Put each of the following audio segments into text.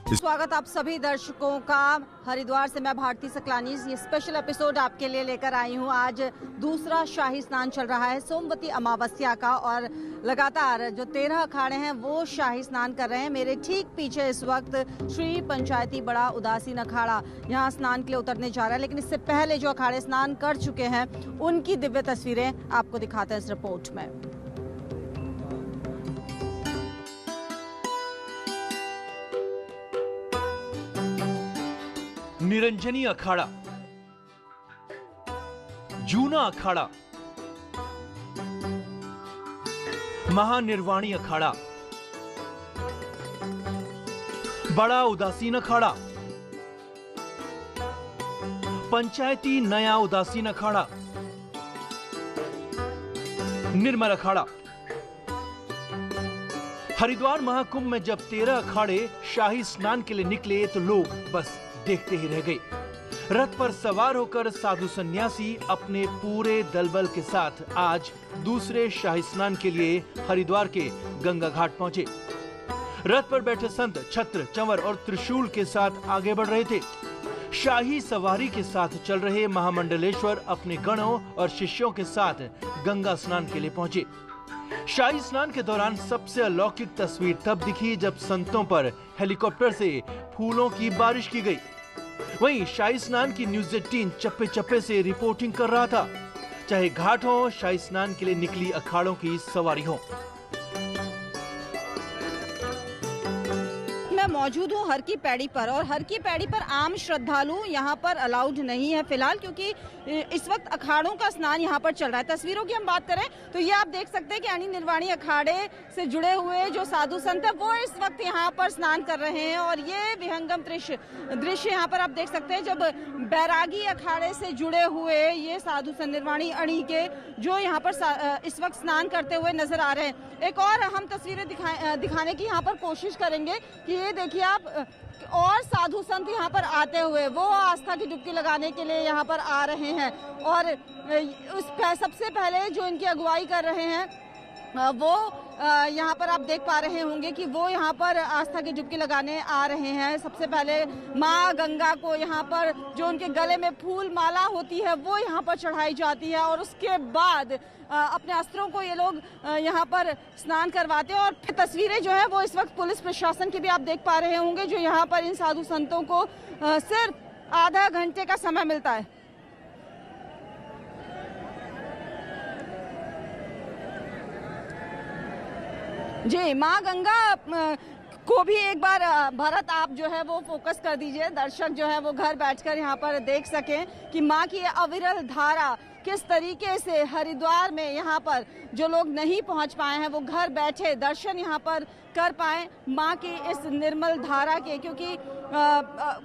स्वागत आप सभी दर्शकों का। हरिद्वार से मैं भारती सकलानी ये स्पेशल एपिसोड आपके लिए लेकर आई हूँ। आज दूसरा शाही स्नान चल रहा है सोमवती अमावस्या का, और लगातार जो 13 अखाड़े हैं वो शाही स्नान कर रहे हैं। मेरे ठीक पीछे इस वक्त श्री पंचायती बड़ा उदासीन अखाड़ा यहाँ स्नान के लिए उतरने जा रहा है, लेकिन इससे पहले जो अखाड़े स्नान कर चुके हैं उनकी दिव्य तस्वीरें आपको दिखाते हैं इस रिपोर्ट में। निरंजनी अखाड़ा, जूना अखाड़ा, महानिर्वाणी अखाड़ा, बड़ा उदासीन अखाड़ा, पंचायती नया उदासीन अखाड़ा, निर्मल अखाड़ा। हरिद्वार महाकुंभ में जब 13 अखाड़े शाही स्नान के लिए निकले तो लोग बस देखते ही रह गए। रथ पर सवार होकर साधु सन्यासी अपने पूरे दलबल के साथ आज दूसरे शाही स्नान के लिए हरिद्वार के गंगा घाट पहुंचे। रथ पर बैठे संत छत्र, चंवर और त्रिशूल के साथ आगे बढ़ रहे थे। शाही सवारी के साथ चल रहे महामंडलेश्वर अपने गणों और शिष्यों के साथ गंगा स्नान के लिए पहुंचे। शाही स्नान के दौरान सबसे अलौकिक तस्वीर तब दिखी जब संतों पर हेलीकॉप्टर से फूलों की बारिश की गई। वहीं शाही स्नान की न्यूज़ 18 चप्पे चप्पे से रिपोर्टिंग कर रहा था, चाहे घाट हो, शाही स्नान के लिए निकली अखाड़ों की सवारी हो। मैं मौजूद हूँ हर की पैड़ी पर, और हर की पैड़ी पर आम श्रद्धालु यहाँ पर अलाउड नहीं है फिलहाल, क्योंकि इस वक्त अखाड़ों का स्नान यहाँ पर चल रहा है। तस्वीरों की हम बात करें तो ये आप देख सकते हैं कि यानी निर्वाणी अखाड़े से जुड़े हुए जो साधु संत है वो इस वक्त यहाँ पर स्नान कर रहे हैं, और ये विहंगम दृश्य यहाँ पर आप देख सकते हैं जब बैरागी अखाड़े से जुड़े हुए ये साधु संत निर्वाणी अणी के जो यहाँ पर इस वक्त स्नान करते हुए नजर आ रहे हैं। एक और हम तस्वीरें दिखाने की यहाँ पर कोशिश करेंगे कि ये देखिए आप, और साधु संत यहाँ पर आते हुए वो आस्था की डुबकी लगाने के लिए यहाँ पर आ रहे हैं, और सबसे पहले जो इनकी अगुवाई कर रहे हैं वो यहाँ पर आप देख पा रहे होंगे कि वो यहाँ पर आस्था की डुबकी लगाने आ रहे हैं। सबसे पहले माँ गंगा को यहाँ पर जो उनके गले में फूल माला होती है वो यहाँ पर चढ़ाई जाती है, और उसके बाद अपने अस्त्रों को ये लोग यहाँ पर स्नान करवाते हैं। और तस्वीरें जो है वो इस वक्त पुलिस प्रशासन की भी आप देख पा रहे होंगे, जो यहाँ पर इन साधु संतों को सिर्फ आधा घंटे का समय मिलता है। जी, माँ गंगा को भी एक बार भरत आप जो है वो फोकस कर दीजिए, दर्शक जो है वो घर बैठकर यहाँ पर देख सकें कि माँ की अविरल धारा किस तरीके से हरिद्वार में यहाँ पर जो लोग नहीं पहुँच पाए हैं वो घर बैठे दर्शन यहाँ पर कर पाए माँ की इस निर्मल धारा के, क्योंकि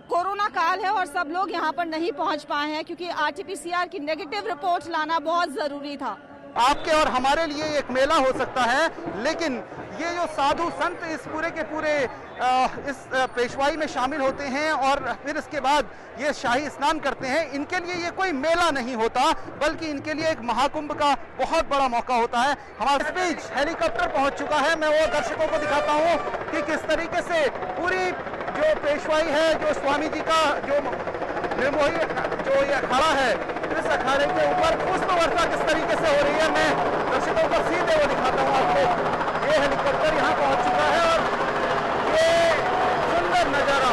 कोरोना काल है और सब लोग यहाँ पर नहीं पहुँच पाए हैं, क्योंकि RT-PCR की नेगेटिव रिपोर्ट लाना बहुत ज़रूरी था। आपके और हमारे लिए एक मेला हो सकता है, लेकिन ये जो साधु संत इस पूरे के पूरे इस पेशवाई में शामिल होते हैं और फिर इसके बाद ये शाही स्नान करते हैं, इनके लिए ये कोई मेला नहीं होता, बल्कि इनके लिए एक महाकुंभ का बहुत बड़ा मौका होता है। हमारे बीच हेलीकॉप्टर पहुंच चुका है, मैं वो दर्शकों को दिखाता हूँ कि किस तरीके से पूरी जो पेशवाई है, जो स्वामी जी का जो निर्मोही जो ये अखाड़ा है, इस अखाड़े के ऊपर पुष्प वर्षा किस तरीके से हो रही है, मैं दर्शकों को सीधे वो दिखाता हूँ आपको। ये हेलीकॉप्टर यहाँ पहुँच चुका है और ये सुंदर नज़ारा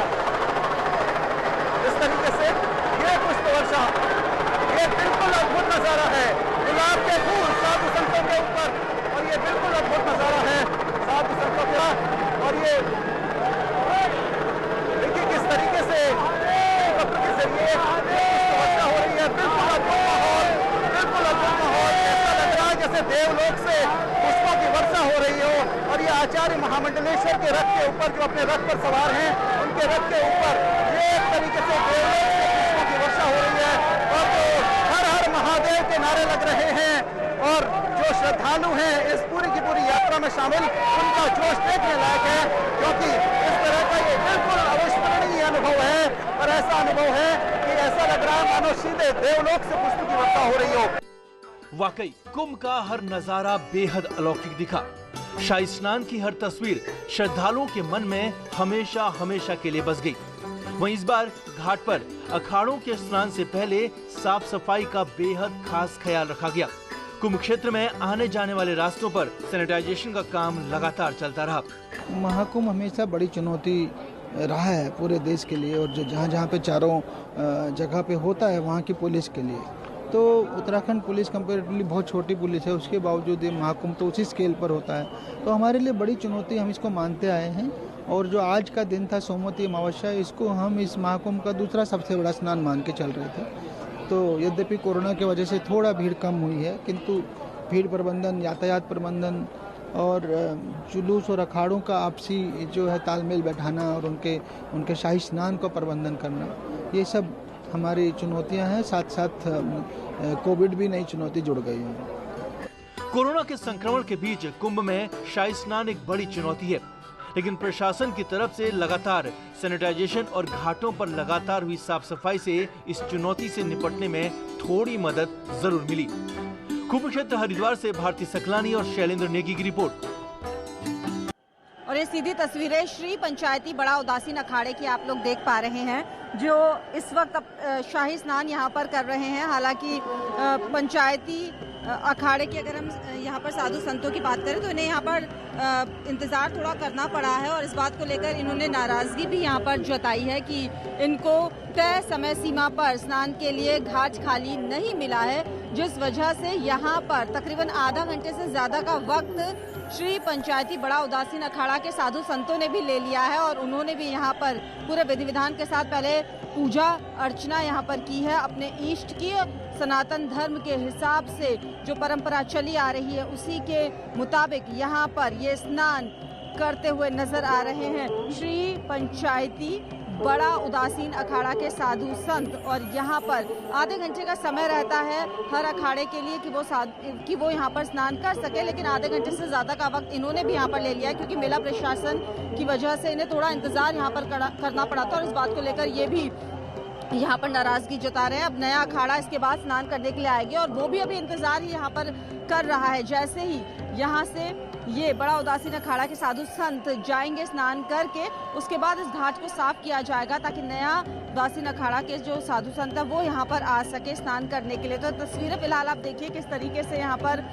इस तरीके से, ये पुष्प वर्षा, ये बिल्कुल अद्भुत नज़ारा है। गुलाब के फूल साधु संतों के ऊपर, और ये बिल्कुल अद्भुत नज़ारा है साधु संतों का। और ये देखिए किस तरीके से हेलीकॉप्टर के जरिए वर्षा हो रही है, बिल्कुल अद्भुत माहौल, बिल्कुल अद्भुत माहौल। ऐसा लग रहा है जैसे देवलोक से पुष्पों की वर्षा हो रही हो। और ये आचार्य महामंडलेश्वर के रथ के ऊपर जो अपने रथ पर सवार हैं, उनके रथ के ऊपर ये एक तरीके से देवलोक से पुष्पों की वर्षा हो रही है, और जो हर हर महादेव के नारे लग रहे हैं, और जो श्रद्धालु हैं इस पूरी की पूरी यात्रा में शामिल, उनका जोश देखने लायक है, क्योंकि इस तरह का ये बिल्कुल अविस्मरणीय अनुभव है। और ऐसा अनुभव है कि ऐसा लग रहा है मानो सीधे देवलोक से पुष्प की वर्षा हो रही हो। वाकई कुंभ का हर नजारा बेहद अलौकिक दिखा। शाही स्नान की हर तस्वीर श्रद्धालुओं के मन में हमेशा हमेशा के लिए बस गई। वहीं इस बार घाट पर अखाड़ों के स्नान से पहले साफ सफाई का बेहद खास ख्याल रखा गया। कुंभ क्षेत्र में आने जाने वाले रास्तों पर सैनिटाइजेशन का काम लगातार चलता रहा। महाकुंभ हमेशा बड़ी चुनौती रहा है पूरे देश के लिए, और जो जहाँ जहाँ पे चारों जगह पे होता है वहाँ की पुलिस के लिए। तो उत्तराखंड पुलिस कंपेरेटिवली बहुत छोटी पुलिस है, उसके बावजूद ये महाकुंभ तो उसी स्केल पर होता है। तो हमारे लिए बड़ी चुनौती, हम इसको मानते आए हैं। और जो आज का दिन था सोमवती अमावस्या, इसको हम इस महाकुंभ का दूसरा सबसे बड़ा स्नान मान के चल रहे थे। तो यद्यपि कोरोना की वजह से थोड़ा भीड़ कम हुई है, किंतु भीड़ प्रबंधन, यातायात प्रबंधन और जुलूस और अखाड़ों का आपसी जो है तालमेल बैठाना और उनके शाही स्नान का प्रबंधन करना, ये सब हमारी चुनौतियां हैं। साथ साथ कोविड भी नई चुनौती जुड़ गई है। कोरोना के संक्रमण के बीच कुंभ में शाही स्नान एक बड़ी चुनौती है, लेकिन प्रशासन की तरफ से लगातार सैनिटाइजेशन और घाटों पर लगातार हुई साफ सफाई से इस चुनौती से निपटने में थोड़ी मदद जरूर मिली। कुंभ क्षेत्र हरिद्वार से भारती सकलानी और शैलेंद्र नेगी की रिपोर्ट। और ये सीधी तस्वीरें श्री पंचायती बड़ा उदासीन अखाड़े की आप लोग देख पा रहे हैं, जो इस वक्त शाही स्नान यहाँ पर कर रहे हैं। हालांकि पंचायती अखाड़े की अगर हम यहाँ पर साधु संतों की बात करें तो इन्हें यहाँ पर इंतज़ार थोड़ा करना पड़ा है, और इस बात को लेकर इन्होंने नाराज़गी भी यहाँ पर जताई है कि इनको तय समय सीमा पर स्नान के लिए घाट खाली नहीं मिला है, जिस वजह से यहाँ पर तकरीबन आधा घंटे से ज़्यादा का वक्त श्री पंचायती बड़ा उदासीन अखाड़ा के साधु संतों ने भी ले लिया है। और उन्होंने भी यहाँ पर पूरे विधि विधान के साथ पहले पूजा अर्चना यहाँ पर की है, अपने इष्ट की। सनातन धर्म के हिसाब से जो परंपरा चली आ रही है उसी के मुताबिक यहाँ पर ये स्नान करते हुए नजर आ रहे हैं श्री पंचायती बड़ा उदासीन अखाड़ा के साधु संत। और यहाँ पर आधे घंटे का समय रहता है हर अखाड़े के लिए कि वो यहाँ पर स्नान कर सके, लेकिन आधे घंटे से ज़्यादा का वक्त इन्होंने भी यहाँ पर ले लिया है, क्योंकि मेला प्रशासन की वजह से इन्हें थोड़ा इंतज़ार यहाँ पर करना पड़ा था। और इस बात को लेकर ये भी यहाँ पर नाराजगी जता रहे हैं। अब नया अखाड़ा इसके बाद स्नान करने के लिए आएंगे, और वो भी अभी इंतजार ही यहाँ पर कर रहा है। जैसे ही यहाँ से ये बड़ा उदासीन अखाड़ा के साधु संत जाएंगे स्नान करके, उसके बाद इस घाट को साफ किया जाएगा ताकि नया उदासीन अखाड़ा के जो साधु संत है वो यहाँ पर आ सके स्नान करने के लिए। तो तस्वीरें फिलहाल आप देखिए किस तरीके से यहाँ पर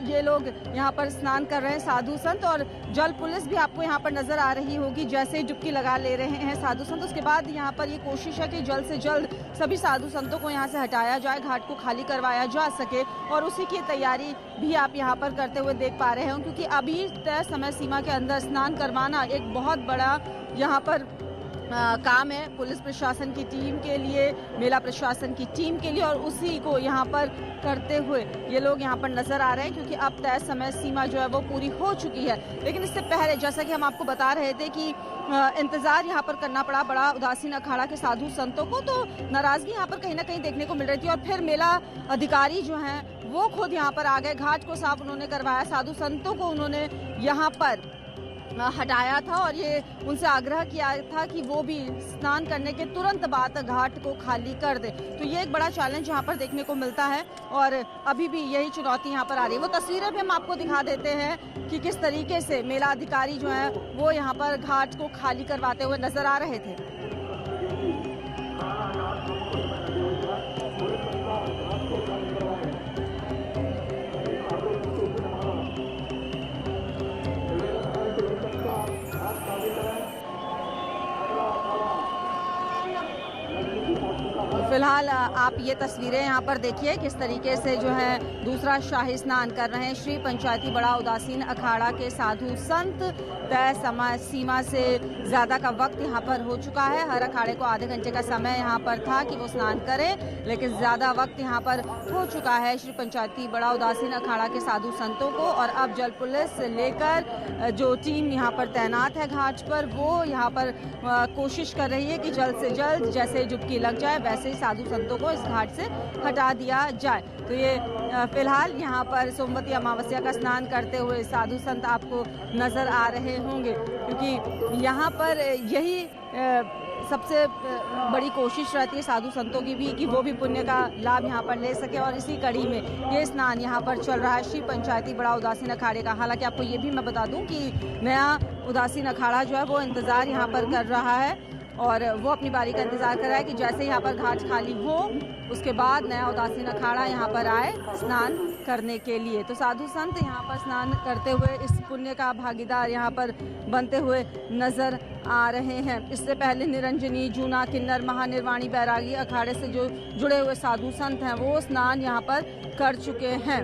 ये लोग यहाँ पर स्नान कर रहे हैं साधु संत, और जल पुलिस भी आपको यहाँ पर नजर आ रही होगी। जैसे ही डुबकी लगा ले रहे हैं साधु संत, उसके बाद यहाँ पर ये कोशिश है कि जल्द से जल्द सभी साधु संतों को यहाँ से हटाया जाए, घाट को खाली करवाया जा सके, और उसी की तैयारी भी आप यहाँ पर करते हुए देख पा रहे हैं। क्योंकि अभी तय समय सीमा के अंदर स्नान करवाना एक बहुत बड़ा यहाँ पर काम है पुलिस प्रशासन की टीम के लिए, मेला प्रशासन की टीम के लिए, और उसी को यहाँ पर करते हुए ये लोग यहाँ पर नजर आ रहे हैं। क्योंकि अब तय समय सीमा जो है वो पूरी हो चुकी है, लेकिन इससे पहले जैसा कि हम आपको बता रहे थे कि इंतजार यहाँ पर करना पड़ा बड़ा उदासीन अखाड़ा के साधु संतों को, तो नाराजगी यहाँ पर कहीं ना कहीं देखने को मिल रही थी। और फिर मेला अधिकारी जो हैं वो खुद यहाँ पर आ गए, घाट को साफ उन्होंने करवाया, साधु संतों को उन्होंने यहाँ पर हटाया था, और ये उनसे आग्रह किया था कि वो भी स्नान करने के तुरंत बाद घाट को खाली कर दे। तो ये एक बड़ा चैलेंज यहाँ पर देखने को मिलता है, और अभी भी यही चुनौती यहाँ पर आ रही है। वो तस्वीरें भी हम आपको दिखा देते हैं कि किस तरीके से मेला अधिकारी जो है वो यहाँ पर घाट को खाली करवाते हुए नजर आ रहे थे। फिलहाल आप ये तस्वीरें यहाँ पर देखिए किस तरीके से जो है दूसरा शाही स्नान कर रहे हैं श्री पंचायती बड़ा उदासीन अखाड़ा के साधु संत। तय समय सीमा से ज़्यादा का वक्त यहाँ पर हो चुका है। हर अखाड़े को आधे घंटे का समय यहाँ पर था कि वो स्नान करें, लेकिन ज़्यादा वक्त यहाँ पर हो चुका है श्री पंचायती बड़ा उदासीन अखाड़ा के साधु संतों को। और अब जल पुलिस लेकर जो टीम यहाँ पर तैनात है घाट पर, वो यहाँ पर कोशिश कर रही है कि जल्द से जल्द जैसे डुबकी लग जाए वैसे ही साधु संतों को इस घाट से हटा दिया जाए। तो ये फिलहाल यहाँ पर सोमवती अमावस्या का स्नान करते हुए साधु संत आपको नजर आ रहे होंगे, क्योंकि यहाँ पर यही सबसे बड़ी कोशिश रहती है साधु संतों की भी कि वो भी पुण्य का लाभ यहाँ पर ले सके, और इसी कड़ी में ये स्नान यहाँ पर चल रहा है श्री पंचायती बड़ा उदासीन अखाड़े का। हालांकि आपको ये भी मैं बता दूं कि नया उदासीन अखाड़ा जो है वो इंतज़ार यहाँ पर कर रहा है, और वो अपनी बारी का इंतज़ार कर रहा है कि जैसे यहाँ पर घाट खाली हो उसके बाद नया उदासीन अखाड़ा यहाँ पर आए स्नान करने के लिए। तो साधु संत यहाँ पर स्नान करते हुए इस पुण्य का भागीदार यहाँ पर बनते हुए नजर आ रहे हैं। इससे पहले निरंजनी, जूना, किन्नर, महानिर्वाणी, बैरागी अखाड़े से जो जुड़े हुए साधु संत हैं वो स्नान यहाँ पर कर चुके हैं।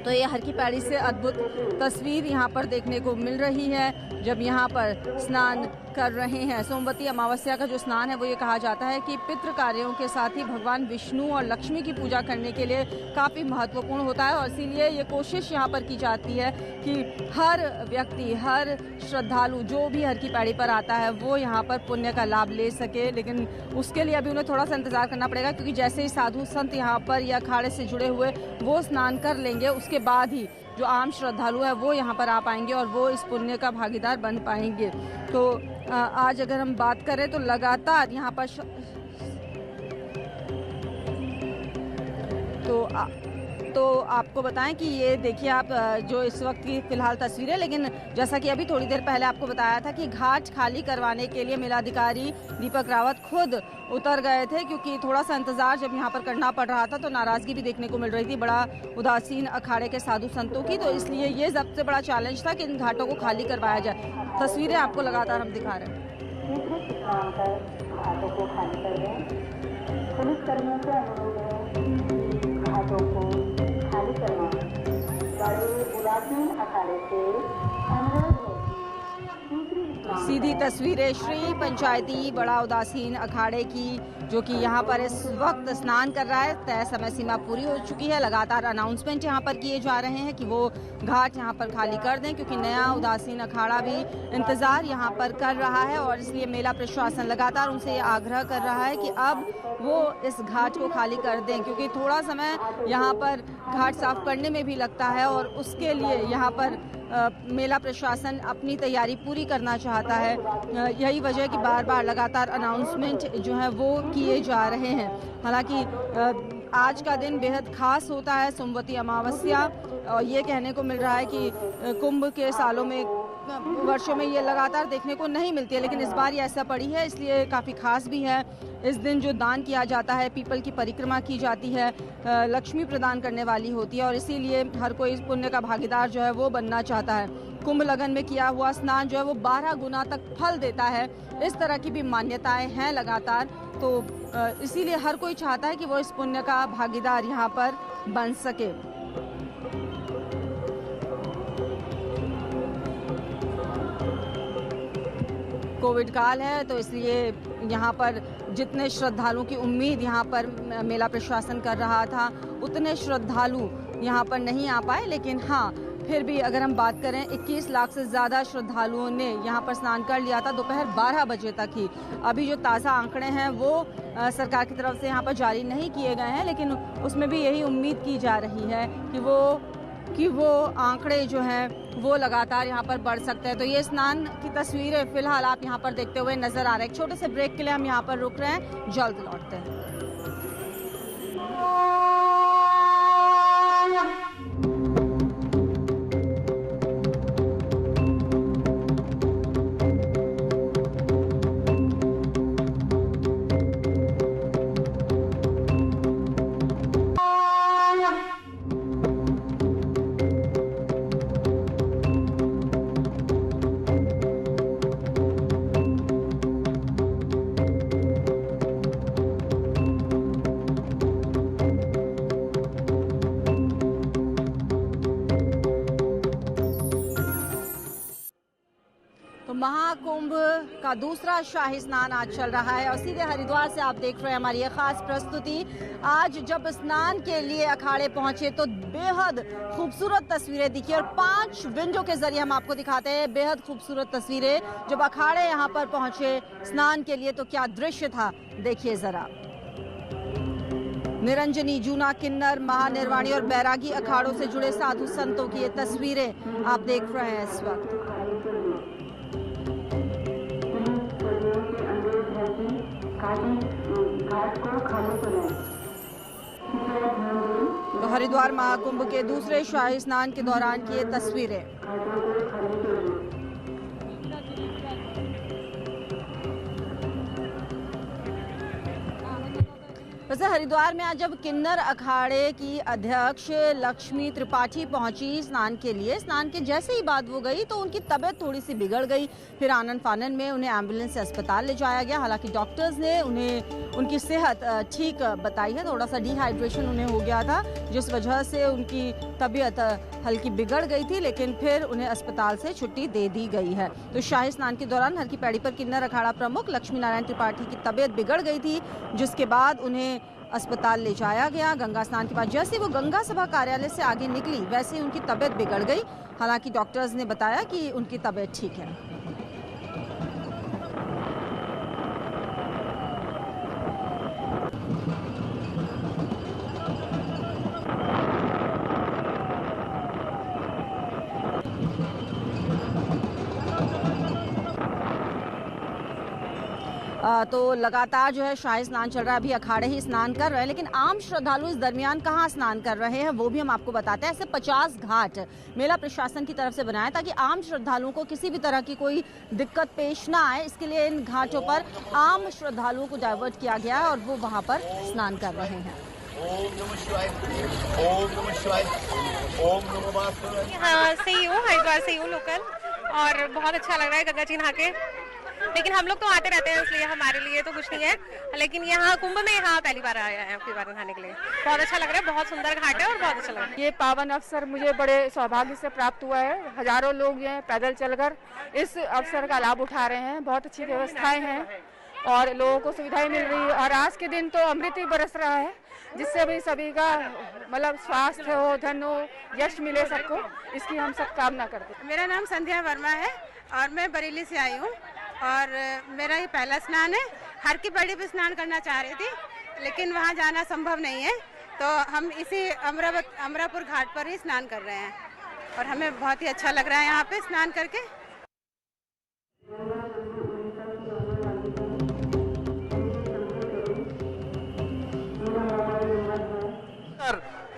तो ये हर की पैड़ी से अद्भुत तस्वीर यहाँ पर देखने को मिल रही है जब यहाँ पर स्नान कर रहे हैं। सोमवती अमावस्या का जो स्नान है वो ये कहा जाता है कि पितृ कार्यों के साथ ही भगवान विष्णु और लक्ष्मी की पूजा करने के लिए काफ़ी महत्वपूर्ण होता है, और इसीलिए ये कोशिश यहाँ पर की जाती है कि हर व्यक्ति, हर श्रद्धालु जो भी हर की पैड़ी पर आता है वो यहाँ पर पुण्य का लाभ ले सके। लेकिन उसके लिए अभी उन्हें थोड़ा सा इंतज़ार करना पड़ेगा, क्योंकि जैसे ही साधु संत यहाँ पर या अखाड़े से जुड़े हुए वो स्नान कर लेंगे उसके बाद ही जो आम श्रद्धालु है वो यहाँ पर आ पाएंगे और वो इस पुण्य का भागीदार बन पाएंगे। तो आज अगर हम बात करें तो लगातार यहाँ पर तो आपको बताएं कि ये देखिए आप जो इस वक्त की फिलहाल तस्वीरें, लेकिन जैसा कि अभी थोड़ी देर पहले आपको बताया था कि घाट खाली करवाने के लिए मेलाधिकारी दीपक रावत खुद उतर गए थे, क्योंकि थोड़ा सा इंतजार जब यहाँ पर करना पड़ रहा था तो नाराज़गी भी देखने को मिल रही थी बड़ा उदासीन अखाड़े के साधु संतों की। तो इसलिए ये सबसे बड़ा चैलेंज था कि इन घाटों को खाली करवाया जाए। तस्वीरें आपको लगातार हम दिखा रहे हैं। सीधी तस्वीरें श्री पंचायती बड़ा उदासीन अखाड़े की, जो कि यहाँ पर इस वक्त स्नान कर रहा है। तय समय सीमा पूरी हो चुकी है। लगातार अनाउंसमेंट यहाँ पर किए जा रहे हैं कि वो घाट यहाँ पर खाली कर दें, क्योंकि नया उदासीन अखाड़ा भी इंतज़ार यहाँ पर कर रहा है, और इसलिए मेला प्रशासन लगातार उनसे ये आग्रह कर रहा है कि अब वो इस घाट को खाली कर दें, क्योंकि थोड़ा समय यहाँ पर घाट साफ करने में भी लगता है, और उसके लिए यहाँ पर मेला प्रशासन अपनी तैयारी पूरी करना चाहता है। यही वजह कि बार बार लगातार अनाउंसमेंट जो है वो किए जा रहे हैं। हालांकि आज का दिन बेहद खास होता है, सोमवती अमावस्या, और ये कहने को मिल रहा है कि कुंभ के सालों में, वर्षों में ये लगातार देखने को नहीं मिलती है, लेकिन इस बार ये ऐसा पड़ी है, इसलिए काफ़ी खास भी है। इस दिन जो दान किया जाता है, पीपल की परिक्रमा की जाती है, लक्ष्मी प्रदान करने वाली होती है, और इसीलिए हर कोई इस पुण्य का भागीदार जो है वो बनना चाहता है। कुंभ लगन में किया हुआ स्नान जो है वो 12 गुना तक फल देता है। इस तरह की भी मान्यताएं हैं लगातार, तो इसीलिए हर कोई चाहता है कि वो इस पुण्य का भागीदार यहाँ पर बन सके। कोविड काल है, तो इसलिए यहाँ पर जितने श्रद्धालुओं की उम्मीद यहाँ पर मेला प्रशासन कर रहा था, उतने श्रद्धालु यहाँ पर नहीं आ पाए। लेकिन हाँ, फिर भी अगर हम बात करें 21 लाख से ज़्यादा श्रद्धालुओं ने यहाँ पर स्नान कर लिया था दोपहर 12 बजे तक ही। अभी जो ताज़ा आंकड़े हैं वो सरकार की तरफ से यहाँ पर जारी नहीं किए गए हैं, लेकिन उसमें भी यही उम्मीद की जा रही है कि वो आंकड़े जो हैं वो लगातार यहाँ पर बढ़ सकते हैं। तो ये स्नान की तस्वीरें फिलहाल आप यहाँ पर देखते हुए नज़र आ रहे हैं। एक छोटे से ब्रेक के लिए हम यहाँ पर रुक रहे हैं, जल्द लौटते हैं। महाकुंभ का दूसरा शाही स्नान आज चल रहा है, और सीधे हरिद्वार से आप देख रहे हैं हमारी ये खास प्रस्तुति। आज जब स्नान के लिए अखाड़े पहुंचे तो बेहद खूबसूरत तस्वीरें दिखी, और 5 विंडो के जरिए हम आपको दिखाते हैं बेहद खूबसूरत तस्वीरें। जब अखाड़े यहाँ पर पहुंचे स्नान के लिए तो क्या दृश्य था, देखिए जरा। निरंजनी, जूना, किन्नर, महानिर्वाणी और बैरागी अखाड़ों से जुड़े साधु संतों की ये तस्वीरें आप देख रहे हैं इस वक्त। तो हरिद्वार महाकुंभ के दूसरे शाही स्नान के दौरान की ये तस्वीरें। वैसे हरिद्वार में आज जब किन्नर अखाड़े की अध्यक्ष लक्ष्मी त्रिपाठी पहुंची स्नान के लिए, स्नान के जैसे ही बात वो गई तो उनकी तबीयत थोड़ी सी बिगड़ गई। फिर आनन फानन में उन्हें एम्बुलेंस से अस्पताल ले जाया गया। हालांकि डॉक्टर्स ने उन्हें उनकी सेहत ठीक बताई है। थोड़ा सा डिहाइड्रेशन उन्हें हो गया था, जिस वजह से उनकी तबीयत हल्की बिगड़ गई थी, लेकिन फिर उन्हें अस्पताल से छुट्टी दे दी गई है। तो शाही स्नान के दौरान हर की पैड़ी पर किन्नर अखाड़ा प्रमुख लक्ष्मी नारायण त्रिपाठी की तबीयत बिगड़ गई थी, जिसके बाद उन्हें अस्पताल ले जाया गया। गंगा स्नान के बाद जैसे वो गंगा सभा कार्यालय से आगे निकली, वैसे ही उनकी तबीयत बिगड़ गई। हालांकि डॉक्टर्स ने बताया कि उनकी तबीयत ठीक है। तो लगातार जो है शाही स्नान चल रहा है। अभी अखाड़े ही स्नान कर रहे हैं, लेकिन आम श्रद्धालु इस दरमियान कहाँ स्नान कर रहे हैं वो भी हम आपको बताते हैं। ऐसे 50 घाट मेला प्रशासन की तरफ से बनाए ताकि आम श्रद्धालुओं को किसी भी तरह की कोई दिक्कत पेश ना आए। इसके लिए इन घाटों पर आम श्रद्धालुओं को डाइवर्ट किया गया है और वो वहाँ पर स्नान कर रहे हैं। ओम नमः शिवाय, ओम नमः शिवाय, ओम नमः वासुदेवाय। हाँ, से ही हूँ, हरिद्वार से ही हूँ लोकल, और बहुत अच्छा लग रहा है गंगा जी नहा के। लेकिन हम लोग तो आते रहते हैं, इसलिए हमारे लिए तो कुछ नहीं है। लेकिन यहाँ कुंभ में यहाँ पहली बार आया है, आपकी बार नहाने के लिए बहुत अच्छा लग रहा है। बहुत सुंदर घाट है और बहुत अच्छा लग रहा है। ये पावन अवसर मुझे बड़े सौभाग्य से प्राप्त हुआ है। हजारों लोग हैं पैदल चलकर इस अवसर का लाभ उठा रहे हैं। बहुत अच्छी व्यवस्थाएं हैं और लोगों को सुविधाएं मिल रही है। और आज के दिन तो अमृत ही बरस रहा है, जिससे भी सभी का मतलब स्वास्थ्य हो, धन हो, यश मिले सबको, इसकी हम सब कामना करते हैं। मेरा नाम संध्या वर्मा है और मैं बरेली से आई हूँ और मेरा ये पहला स्नान है। हर की पैड़ी पे स्नान करना चाह रही थी, लेकिन वहाँ जाना संभव नहीं है, तो हम इसी अमरापुर घाट पर ही स्नान कर रहे हैं और हमें बहुत ही अच्छा लग रहा है यहाँ पे स्नान करके।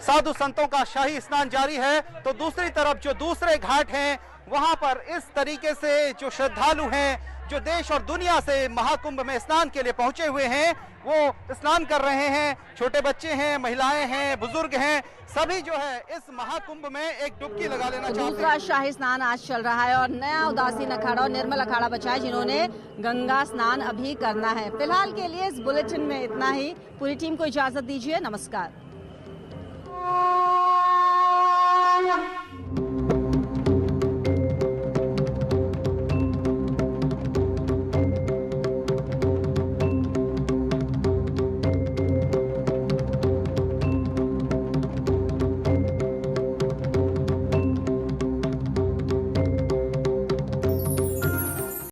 साधु संतों का शाही स्नान जारी है, तो दूसरी तरफ जो दूसरे घाट हैं वहां पर इस तरीके से जो श्रद्धालु हैं, जो देश और दुनिया से महाकुंभ में स्नान के लिए पहुंचे हुए हैं, वो स्नान कर रहे हैं। छोटे बच्चे हैं, महिलाएं हैं, बुजुर्ग हैं, सभी जो है इस महाकुंभ में एक डुबकी लगा लेना चाहते हैं। दूसरा शाही स्नान आज चल रहा है और नया उदासीन अखाड़ा और निर्मल अखाड़ा बचा है, जिन्होंने गंगा स्नान अभी करना है। फिलहाल के लिए इस बुलेटिन में इतना ही। पूरी टीम को इजाजत दीजिए। नमस्कार।